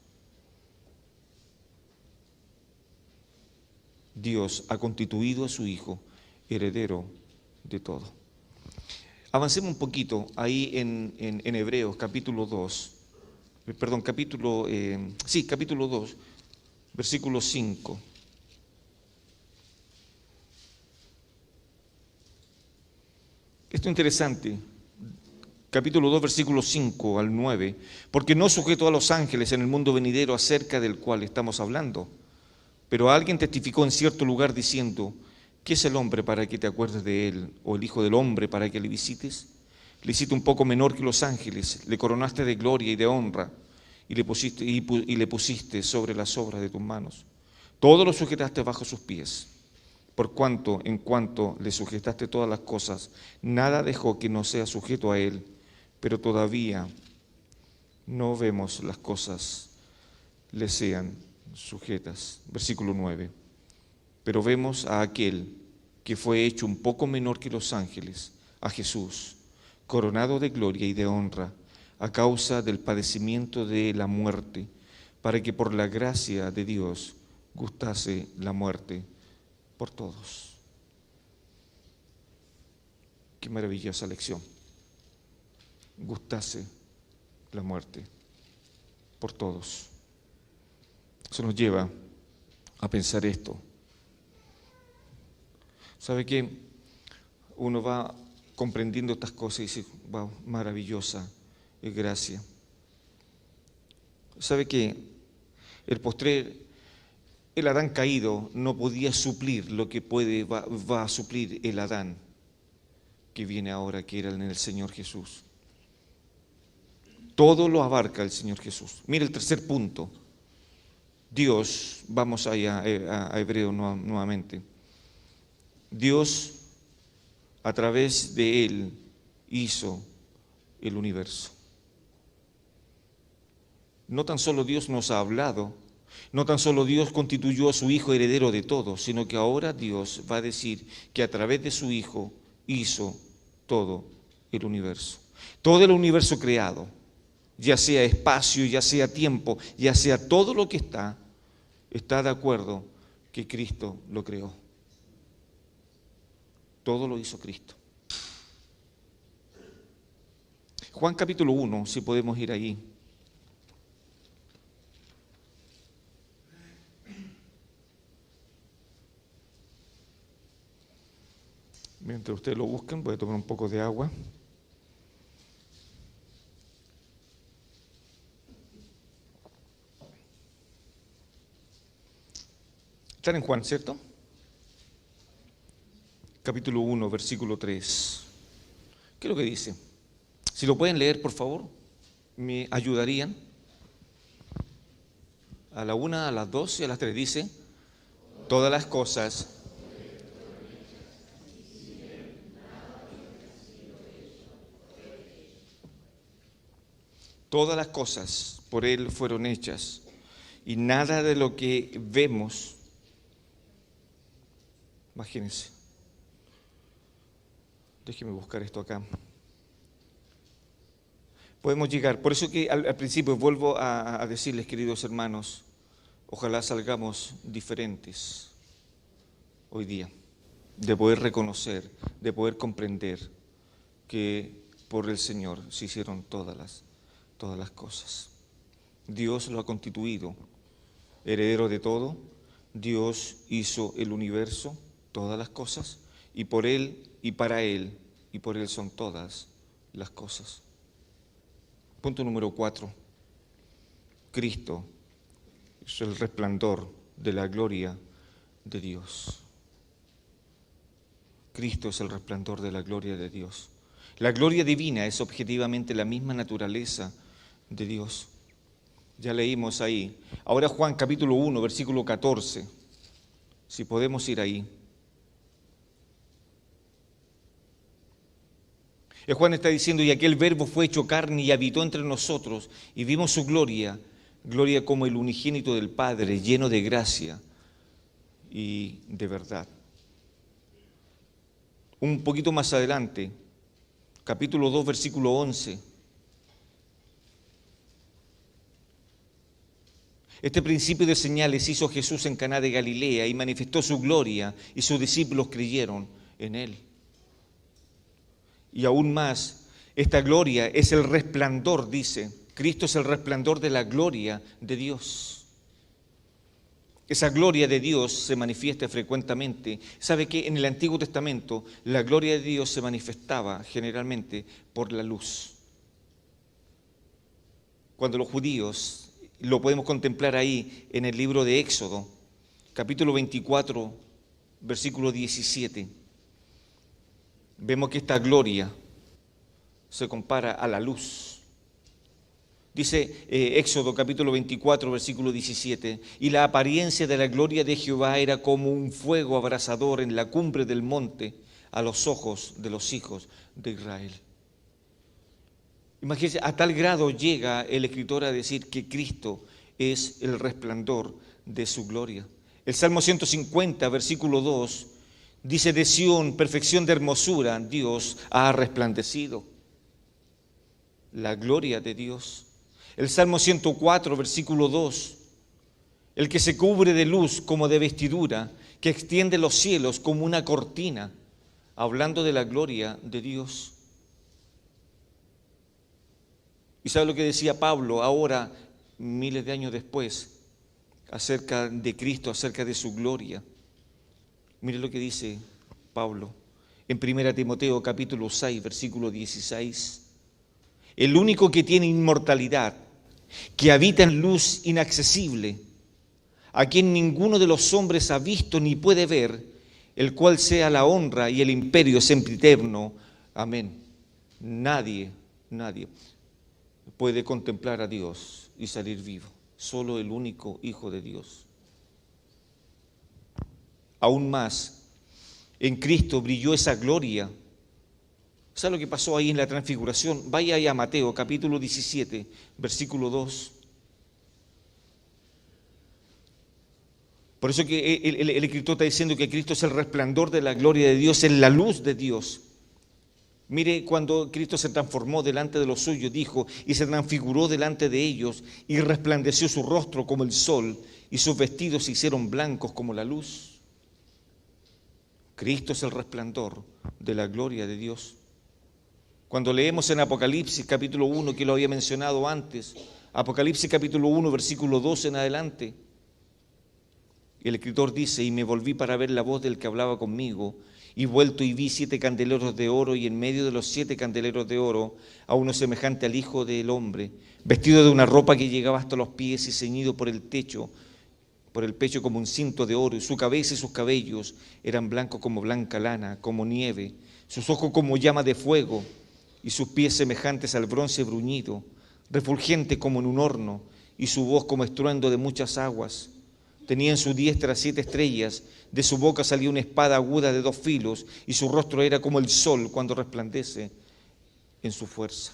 Dios ha constituido a su Hijo heredero de todo. Avancemos un poquito ahí en Hebreos capítulo 2, capítulo 2, versículo 5. Esto es interesante. Capítulo 2, versículo 5 al 9. Porque no sujetó a los ángeles en el mundo venidero acerca del cual estamos hablando. Pero alguien testificó en cierto lugar diciendo, ¿qué es el hombre para que te acuerdes de él? ¿O el hijo del hombre para que le visites? Le hiciste un poco menor que los ángeles, le coronaste de gloria y de honra, y le pusiste sobre las obras de tus manos. Todo lo sujetaste bajo sus pies. Por cuanto, en cuanto le sujetaste todas las cosas, nada dejó que no sea sujeto a él, pero todavía no vemos las cosas le sean sujetas. Versículo 9. Pero vemos a aquel que fue hecho un poco menor que los ángeles, a Jesús, coronado de gloria y de honra, a causa del padecimiento de la muerte, para que por la gracia de Dios gustase la muerte por todos. Qué maravillosa lección. Gustase la muerte por todos. Eso nos lleva a pensar esto. ¿Sabe qué? Uno va comprendiendo estas cosas y dice, wow, maravillosa es gracia. ¿Sabe qué? El Adán caído no podía suplir lo que va a suplir el Adán que viene ahora, que era en el Señor Jesús. Todo lo abarca el Señor Jesús. Mira el tercer punto. Dios, vamos allá a Hebreo nuevamente. Dios, a través de Él, hizo el universo. No tan solo Dios nos ha hablado, no tan solo Dios constituyó a su Hijo heredero de todo, sino que ahora Dios va a decir que a través de su Hijo hizo todo el universo. Todo el universo creado, ya sea espacio, ya sea tiempo, ya sea todo lo que está de acuerdo que Cristo lo creó. Todo lo hizo Cristo. Juan capítulo 1, si podemos ir ahí. Mientras ustedes lo buscan, voy a tomar un poco de agua. Están en Juan, ¿cierto? Capítulo 1, versículo 3. ¿Qué es lo que dice? Si lo pueden leer, por favor, me ayudarían. A la 1, a las 2 y a las 3 dice, todas las cosas por Él fueron hechas, y nada de lo que vemos, imagínense, déjenme buscar esto acá. Podemos llegar, por eso que al principio vuelvo a decirles, queridos hermanos, ojalá salgamos diferentes hoy día, de poder reconocer, de poder comprender que por el Señor se hicieron todas las cosas. Dios lo ha constituido heredero de todo. Dios hizo el universo, todas las cosas, y por Él y para Él y por Él son todas las cosas. Punto número 4. Cristo es el resplandor de la gloria de Dios. Cristo es el resplandor de la gloria de Dios. La gloria divina es objetivamente la misma naturaleza de Dios. Ya leímos ahí. Ahora Juan capítulo 1, versículo 14. Si podemos ir ahí. Juan está diciendo, y aquel verbo fue hecho carne y habitó entre nosotros, y vimos su gloria, gloria como el unigénito del Padre, lleno de gracia y de verdad. Un poquito más adelante, capítulo 2, versículo 11. Este principio de señales hizo Jesús en Caná de Galilea y manifestó su gloria, y sus discípulos creyeron en Él. Y aún más, esta gloria es el resplandor, dice, Cristo es el resplandor de la gloria de Dios. Esa gloria de Dios se manifiesta frecuentemente. ¿Sabe que en el Antiguo Testamento la gloria de Dios se manifestaba generalmente por la luz? Cuando los judíos, lo podemos contemplar ahí en el libro de Éxodo, capítulo 24, versículo 17. Vemos que esta gloria se compara a la luz. Dice Éxodo capítulo 24, versículo 17, y la apariencia de la gloria de Jehová era como un fuego abrasador en la cumbre del monte a los ojos de los hijos de Israel. Imagínense, a tal grado llega el escritor a decir que Cristo es el resplandor de su gloria. El Salmo 150, versículo 2, dice, de Sión, perfección de hermosura, Dios ha resplandecido. La gloria de Dios. El Salmo 104, versículo 2. El que se cubre de luz como de vestidura, que extiende los cielos como una cortina, hablando de la gloria de Dios. ¿Y sabe lo que decía Pablo ahora, miles de años después, acerca de Cristo, acerca de su gloria? Mire lo que dice Pablo en 1 Timoteo capítulo 6, versículo 16. El único que tiene inmortalidad, que habita en luz inaccesible, a quien ninguno de los hombres ha visto ni puede ver, el cual sea la honra y el imperio sempiterno. Amén. Nadie puede contemplar a Dios y salir vivo. Solo el único Hijo de Dios. Aún más, en Cristo brilló esa gloria. ¿Sabe lo que pasó ahí en la transfiguración? Vaya ahí a Mateo capítulo 17, versículo 2. Por eso que el escritor está diciendo que Cristo es el resplandor de la gloria de Dios, es la luz de Dios. Mire, cuando Cristo se transformó delante de los suyos, dijo, y se transfiguró delante de ellos, y resplandeció su rostro como el sol, y sus vestidos se hicieron blancos como la luz. Cristo es el resplandor de la gloria de Dios. Cuando leemos en Apocalipsis capítulo 1, que lo había mencionado antes, Apocalipsis capítulo 1, versículo 12 en adelante, el escritor dice, y me volví para ver la voz del que hablaba conmigo, y vuelto y vi 7 candeleros de oro, y en medio de los 7 candeleros de oro, a uno semejante al Hijo del Hombre, vestido de una ropa que llegaba hasta los pies y ceñido por el pecho como un cinto de oro, y su cabeza y sus cabellos eran blancos como blanca lana, como nieve, sus ojos como llama de fuego, y sus pies semejantes al bronce bruñido, refulgente como en un horno, y su voz como estruendo de muchas aguas. Tenía en su diestra 7 estrellas, de su boca salía una espada aguda de 2 filos, y su rostro era como el sol cuando resplandece en su fuerza.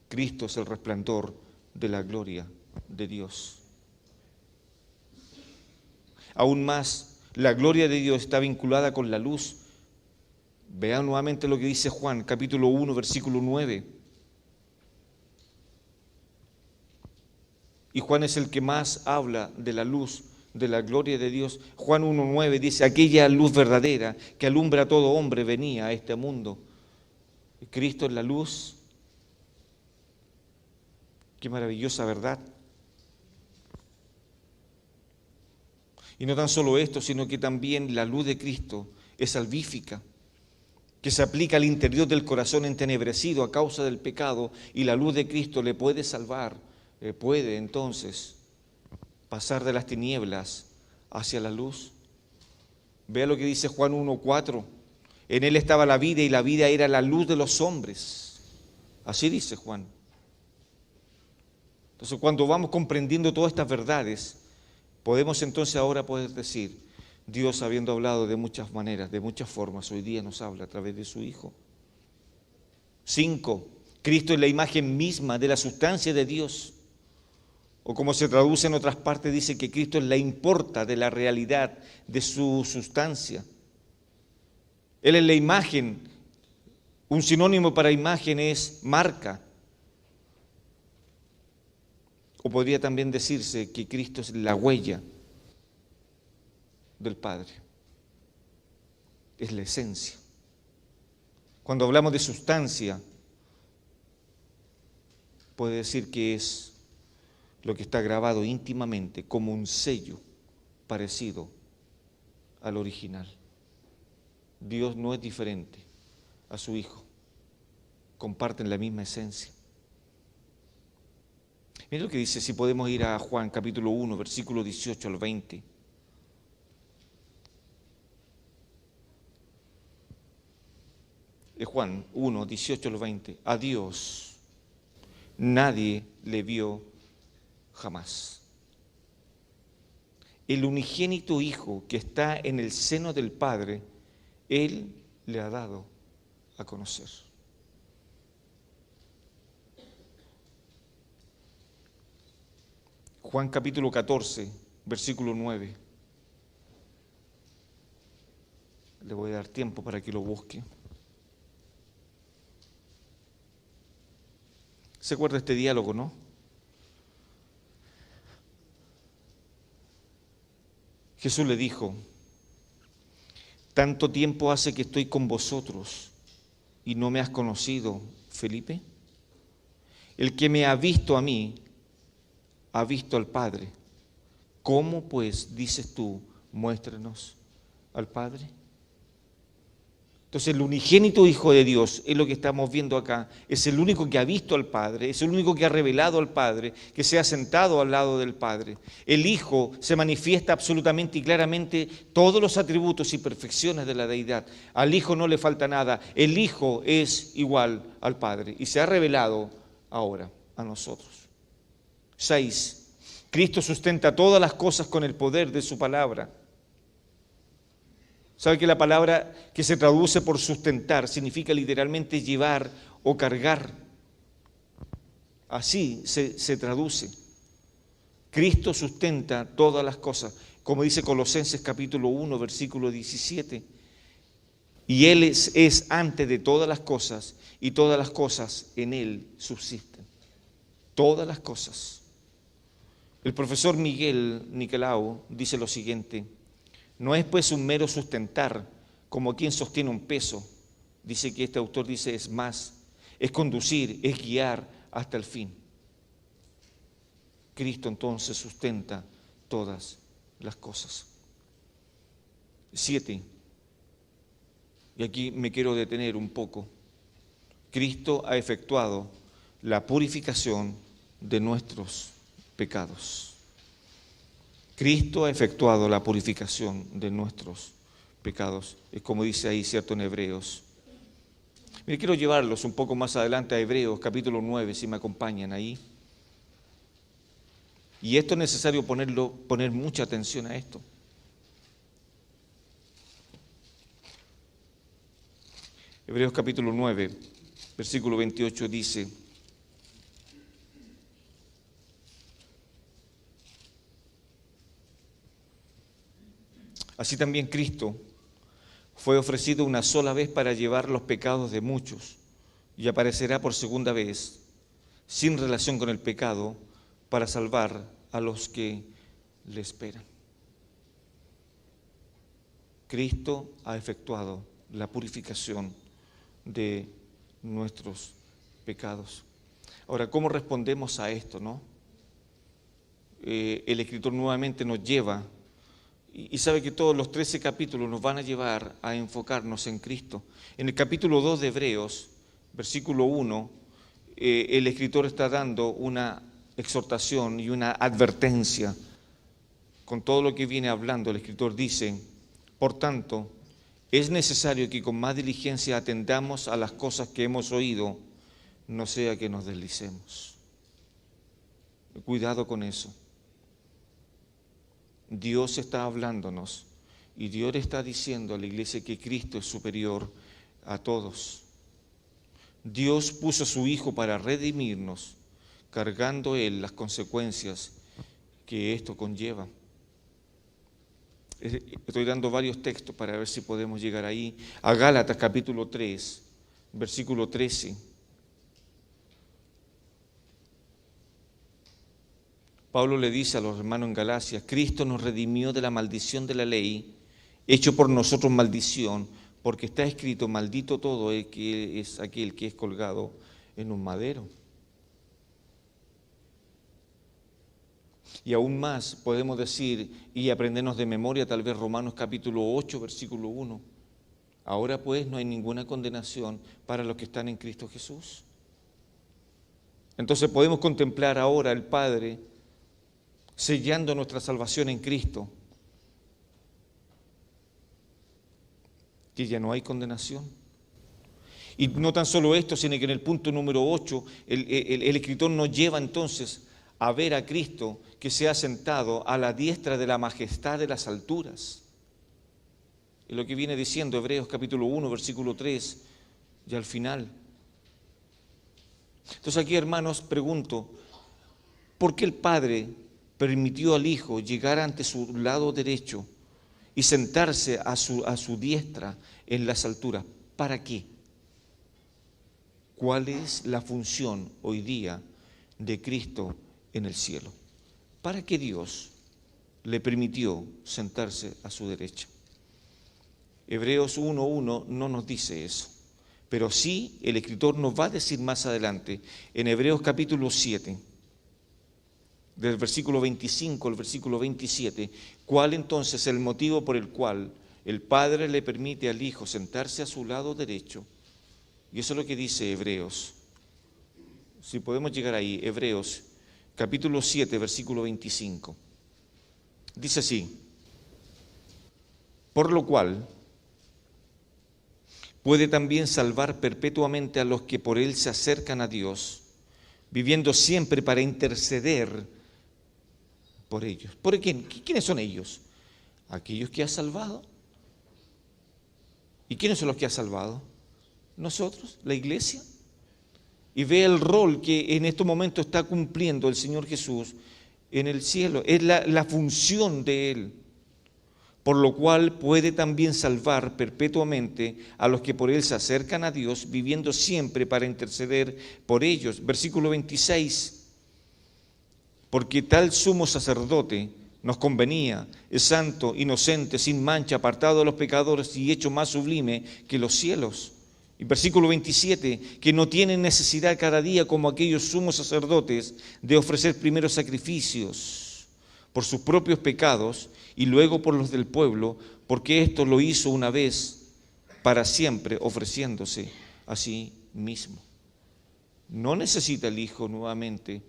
Cristo es el resplandor de la gloria de Dios. Aún más, la gloria de Dios está vinculada con la luz. Vean nuevamente lo que dice Juan, capítulo 1, versículo 9. Y Juan es el que más habla de la luz, de la gloria de Dios. Juan 1:9 dice, aquella luz verdadera que alumbra a todo hombre venía a este mundo. Cristo es la luz. Qué maravillosa verdad. Y no tan solo esto, sino que también la luz de Cristo es salvífica, que se aplica al interior del corazón entenebrecido a causa del pecado, y la luz de Cristo le puede salvar, puede entonces pasar de las tinieblas hacia la luz. Vea lo que dice Juan 1:4. En él estaba la vida y la vida era la luz de los hombres. Así dice Juan. Entonces, cuando vamos comprendiendo todas estas verdades, podemos entonces ahora poder decir, Dios, habiendo hablado de muchas maneras, de muchas formas, hoy día nos habla a través de su Hijo. 5. Cristo es la imagen misma de la sustancia de Dios. O como se traduce en otras partes, dice que Cristo es la importa de la realidad de su sustancia. Él es la imagen. Un sinónimo para imagen es marca. O podría también decirse que Cristo es la huella del Padre. Es la esencia. Cuando hablamos de sustancia, puede decir que es lo que está grabado íntimamente como un sello parecido al original. Dios no es diferente a su Hijo. Comparten la misma esencia. Mira lo que dice, si podemos ir a Juan capítulo 1, versículo 18 al 20. De Juan 1, 18 al 20. A Dios nadie le vio jamás. El unigénito Hijo que está en el seno del Padre, Él le ha dado a conocer. Juan capítulo 14, versículo 9. Le voy a dar tiempo para que lo busque. ¿Se acuerda de este diálogo, no? Jesús le dijo: ¿tanto tiempo hace que estoy con vosotros y no me has conocido, Felipe? El que me ha visto a mí, ha visto al Padre. ¿Cómo pues dices tú, muéstranos al Padre? Entonces el unigénito Hijo de Dios es lo que estamos viendo acá. Es el único que ha visto al Padre, es el único que ha revelado al Padre, que se ha sentado al lado del Padre. El Hijo se manifiesta absolutamente y claramente todos los atributos y perfecciones de la deidad. Al Hijo no le falta nada. El Hijo es igual al Padre y se ha revelado ahora a nosotros. 6. Cristo sustenta todas las cosas con el poder de su palabra. ¿Sabe que la palabra que se traduce por sustentar significa literalmente llevar o cargar? Así se traduce. Cristo sustenta todas las cosas, como dice Colosenses capítulo 1, versículo 17. Y Él es antes de todas las cosas, y todas las cosas en Él subsisten. Todas las cosas. El profesor Miguel Nicolau dice lo siguiente: no es pues un mero sustentar, como quien sostiene un peso. Dice que este autor dice es más, es conducir, es guiar hasta el fin. Cristo entonces sustenta todas las cosas. 7. Y aquí me quiero detener un poco. Cristo ha efectuado la purificación de nuestros pecados. Cristo ha efectuado la purificación de nuestros pecados. Es como dice ahí, ¿cierto?, en Hebreos. Mire, quiero llevarlos un poco más adelante a Hebreos, capítulo 9, si me acompañan ahí. Y esto es necesario poner mucha atención a esto. Hebreos capítulo 9, versículo 28 dice: así también Cristo fue ofrecido una sola vez para llevar los pecados de muchos y aparecerá por segunda vez, sin relación con el pecado, para salvar a los que le esperan. Cristo ha efectuado la purificación de nuestros pecados. Ahora, ¿cómo respondemos a esto, no? El escritor nuevamente nos lleva. Y sabe que todos los 13 capítulos nos van a llevar a enfocarnos en Cristo. En el capítulo 2 de Hebreos, versículo 1, el escritor está dando una exhortación y una advertencia. Con todo lo que viene hablando, el escritor dice: por tanto, es necesario que con más diligencia atendamos a las cosas que hemos oído, no sea que nos deslicemos. Cuidado con eso. Dios está hablándonos y Dios está diciendo a la iglesia que Cristo es superior a todos. Dios puso a su Hijo para redimirnos, cargando Él las consecuencias que esto conlleva. Estoy dando varios textos para ver si podemos llegar ahí. A Gálatas capítulo 3, versículo 13. Pablo le dice a los hermanos en Galacia: Cristo nos redimió de la maldición de la ley, hecho por nosotros maldición, porque está escrito: maldito todo el que es aquel que es colgado en un madero. Y aún más podemos decir y aprendernos de memoria tal vez Romanos capítulo 8, versículo 1. Ahora pues no hay ninguna condenación para los que están en Cristo Jesús. Entonces podemos contemplar ahora al Padre sellando nuestra salvación en Cristo, que ya no hay condenación. Y no tan solo esto, sino que en el punto número 8, el escritor nos lleva entonces a ver a Cristo que se ha sentado a la diestra de la majestad de las alturas. Es lo que viene diciendo Hebreos capítulo 1, versículo 3, y al final. Entonces aquí, hermanos, pregunto: ¿por qué el Padre permitió al Hijo llegar ante su lado derecho y sentarse a su diestra en las alturas? ¿Para qué? ¿Cuál es la función hoy día de Cristo en el cielo? ¿Para qué Dios le permitió sentarse a su derecha. Hebreos 1:1 no nos dice eso, pero sí el escritor nos va a decir más adelante, en Hebreos capítulo 7, del versículo 25 al versículo 27, cuál entonces es el motivo por el cual el Padre le permite al Hijo sentarse a su lado derecho. Y eso es lo que dice Hebreos. Si podemos llegar ahí, Hebreos capítulo 7, versículo 25. Dice así: por lo cual puede también salvar perpetuamente a los que por Él se acercan a Dios, viviendo siempre para interceder por ellos. ¿Por quién? ¿Quiénes son ellos? Aquellos que ha salvado. ¿Y quiénes son los que ha salvado? Nosotros, la iglesia. Y ve el rol que en estos momentos está cumpliendo el Señor Jesús en el cielo. Es la función de Él. Por lo cual puede también salvar perpetuamente a los que por Él se acercan a Dios, viviendo siempre para interceder por ellos. Versículo 26. Porque tal sumo sacerdote nos convenía, es santo, inocente, sin mancha, apartado de los pecadores y hecho más sublime que los cielos. Y versículo 27, que no tienen necesidad cada día como aquellos sumos sacerdotes de ofrecer primero sacrificios por sus propios pecados y luego por los del pueblo, porque esto lo hizo una vez para siempre, ofreciéndose a sí mismo. No necesita el Hijo nuevamente.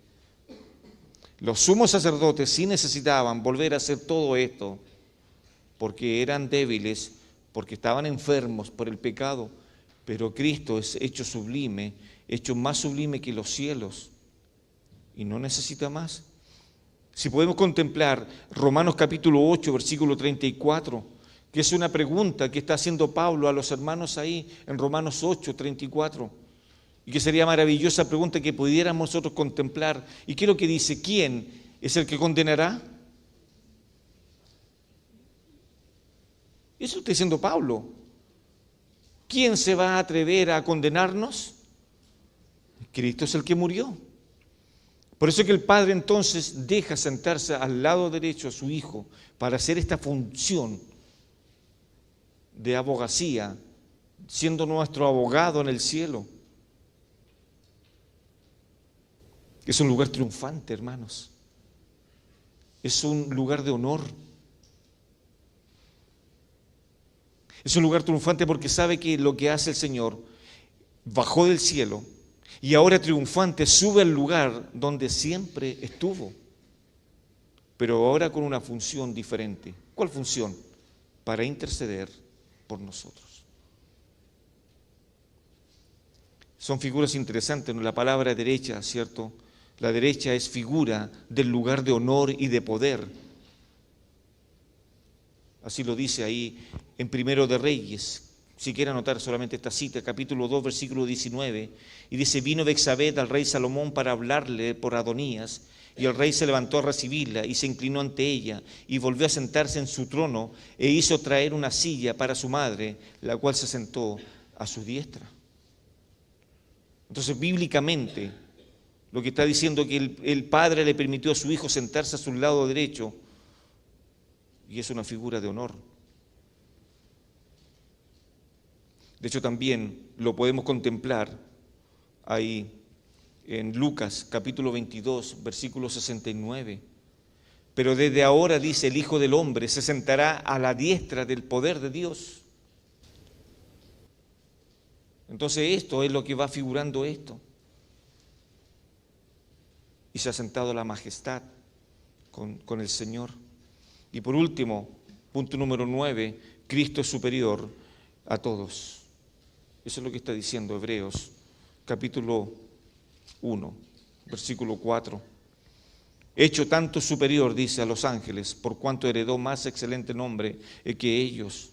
Los sumos sacerdotes sí necesitaban volver a hacer todo esto porque eran débiles, porque estaban enfermos por el pecado, pero Cristo es hecho sublime, hecho más sublime que los cielos y no necesita más. Si podemos contemplar Romanos capítulo 8, versículo 34, que es una pregunta que está haciendo Pablo a los hermanos ahí en Romanos 8, 34, y que sería maravillosa pregunta que pudiéramos nosotros contemplar. ¿Y qué es lo que dice? ¿Quién es el que condenará? Eso está diciendo Pablo. ¿Quién se va a atrever a condenarnos? Cristo es el que murió. Por eso que el Padre entonces deja sentarse al lado derecho a su Hijo para hacer esta función de abogacía, siendo nuestro abogado en el cielo. Es un lugar triunfante, hermanos. Es un lugar de honor. Es un lugar triunfante porque sabe que lo que hace el Señor bajó del cielo y ahora triunfante sube al lugar donde siempre estuvo, pero ahora con una función diferente. ¿Cuál función? Para interceder por nosotros. Son figuras interesantes, ¿no? La palabra derecha, ¿cierto? La derecha es figura del lugar de honor y de poder. Así lo dice ahí en Primero de Reyes. Si quiere anotar solamente esta cita, capítulo 2, versículo 19. Y dice: vino Bexabé al rey Salomón para hablarle por Adonías. Y el rey se levantó a recibirla y se inclinó ante ella y volvió a sentarse en su trono e hizo traer una silla para su madre, la cual se sentó a su diestra. Entonces, bíblicamente, lo que está diciendo que el Padre le permitió a su Hijo sentarse a su lado derecho, y es una figura de honor. De hecho, también lo podemos contemplar ahí en Lucas capítulo 22, versículo 69. Pero desde ahora, dice, el Hijo del Hombre se sentará a la diestra del poder de Dios. Entonces esto es lo que va figurando esto. Y se ha sentado la majestad con el Señor. Y por último, punto número 9, Cristo es superior a todos. Eso es lo que está diciendo Hebreos, capítulo 1, versículo 4. Hecho tanto superior, dice, a los ángeles, por cuanto heredó más excelente nombre que ellos.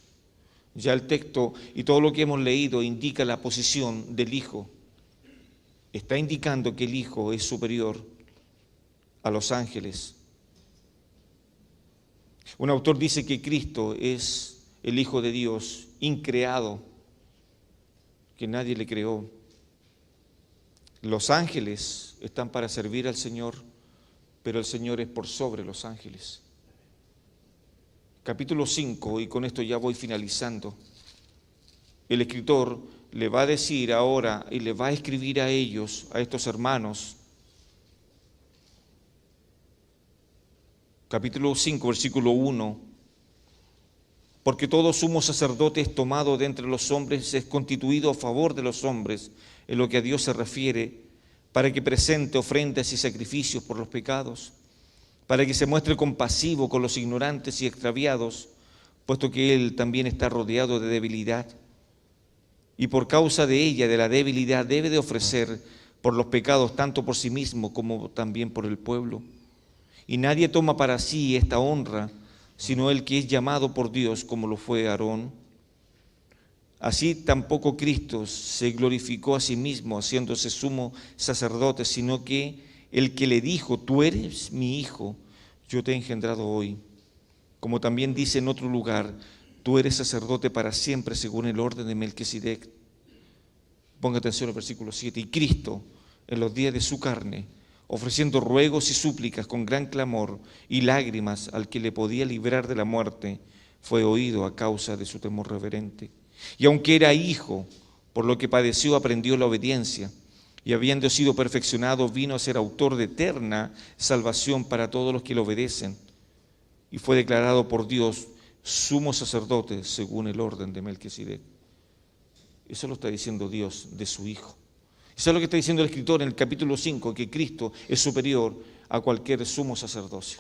Ya el texto y todo lo que hemos leído indica la posición del Hijo. Está indicando que el Hijo es superior a los ángeles. Un autor dice que Cristo es el Hijo de Dios, increado, que nadie le creó. Los ángeles están para servir al Señor, pero el Señor es por sobre los ángeles. capítulo 5, y con esto ya voy finalizando, el escritor le va a decir ahora y le va a escribir a ellos, a estos hermanos, capítulo 5, versículo 1, porque todo sumo sacerdote es tomado de entre los hombres, es constituido a favor de los hombres, en lo que a Dios se refiere, para que presente ofrendas y sacrificios por los pecados, para que se muestre compasivo con los ignorantes y extraviados, puesto que Él también está rodeado de debilidad. Y por causa de ella, de la debilidad, debe de ofrecer por los pecados, tanto por sí mismo como también por el pueblo. Y nadie toma para sí esta honra, sino el que es llamado por Dios, como lo fue Aarón. Así tampoco Cristo se glorificó a sí mismo, haciéndose sumo sacerdote, sino que el que le dijo: tú eres mi hijo, yo te he engendrado hoy. Como también dice en otro lugar: tú eres sacerdote para siempre, según el orden de Melquisedec. Ponga atención al versículo 7. Y Cristo, en los días de su carne, ofreciendo ruegos y súplicas con gran clamor y lágrimas al que le podía librar de la muerte, fue oído a causa de su temor reverente. Y aunque era hijo, por lo que padeció aprendió la obediencia, y habiendo sido perfeccionado, vino a ser autor de eterna salvación para todos los que le obedecen. Y fue declarado por Dios sumo sacerdote según el orden de Melquisedec. Eso lo está diciendo Dios de su Hijo. Eso es lo que está diciendo el escritor en el capítulo 5, que Cristo es superior a cualquier sumo sacerdocio.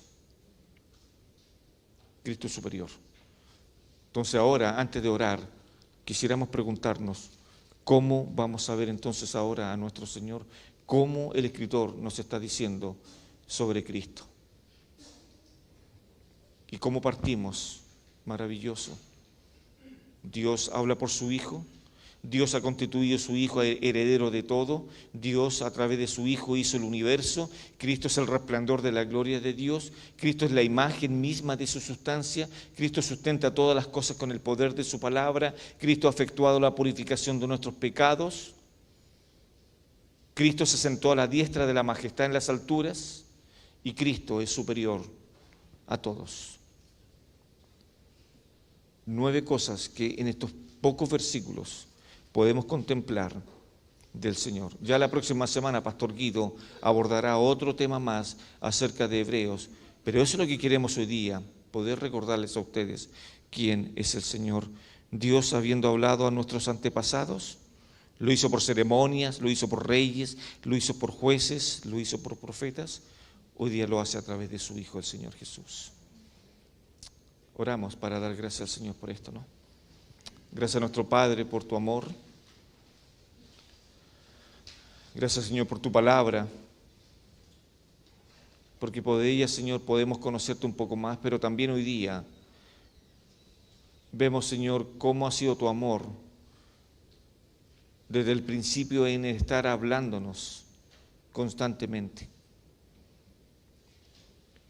Cristo es superior. Entonces ahora, antes de orar, quisiéramos preguntarnos, ¿cómo vamos a ver entonces ahora a nuestro Señor? ¿Cómo el escritor nos está diciendo sobre Cristo? ¿Y cómo partimos? Maravilloso. Dios habla por su Hijo. Dios ha constituido a su Hijo heredero de todo. Dios a través de su Hijo hizo el universo. Cristo es el resplandor de la gloria de Dios. Cristo es la imagen misma de su sustancia. Cristo sustenta todas las cosas con el poder de su palabra. Cristo ha efectuado la purificación de nuestros pecados. Cristo se sentó a la diestra de la majestad en las alturas. Y Cristo es superior a todos. 9 cosas que en estos pocos versículos podemos contemplar del Señor. Ya la próxima semana Pastor Guido abordará otro tema más acerca de Hebreos, pero eso es lo que queremos hoy día, poder recordarles a ustedes quién es el Señor. Dios, habiendo hablado a nuestros antepasados, lo hizo por ceremonias, lo hizo por reyes, lo hizo por jueces, lo hizo por profetas. Hoy día lo hace a través de su Hijo, el Señor Jesús. Oramos para dar gracias al Señor por esto, ¿no? Gracias a nuestro Padre por tu amor. Gracias, Señor, por tu palabra, porque por ella, Señor, podemos conocerte un poco más, pero también hoy día vemos, Señor, cómo ha sido tu amor desde el principio en estar hablándonos constantemente.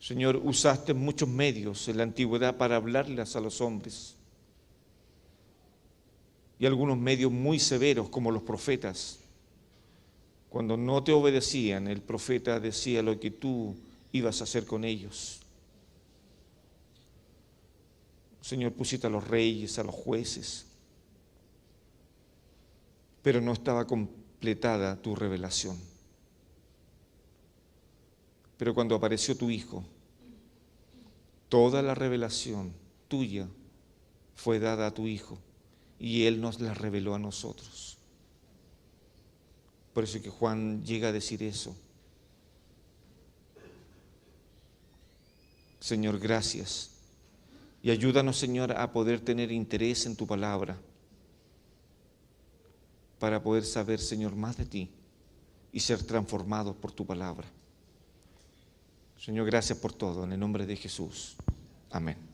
Señor, usaste muchos medios en la antigüedad para hablarles a los hombres. Y algunos medios muy severos, como los profetas. Cuando no te obedecían, el profeta decía lo que tú ibas a hacer con ellos. Señor, pusiste a los reyes, a los jueces, pero no estaba completada tu revelación. Pero cuando apareció tu Hijo, toda la revelación tuya fue dada a tu Hijo y Él nos la reveló a nosotros. Por eso que Juan llega a decir eso. Señor, gracias. Y ayúdanos, Señor, a poder tener interés en tu palabra, para poder saber, Señor, más de ti y ser transformados por tu palabra. Señor, gracias por todo. En el nombre de Jesús. Amén.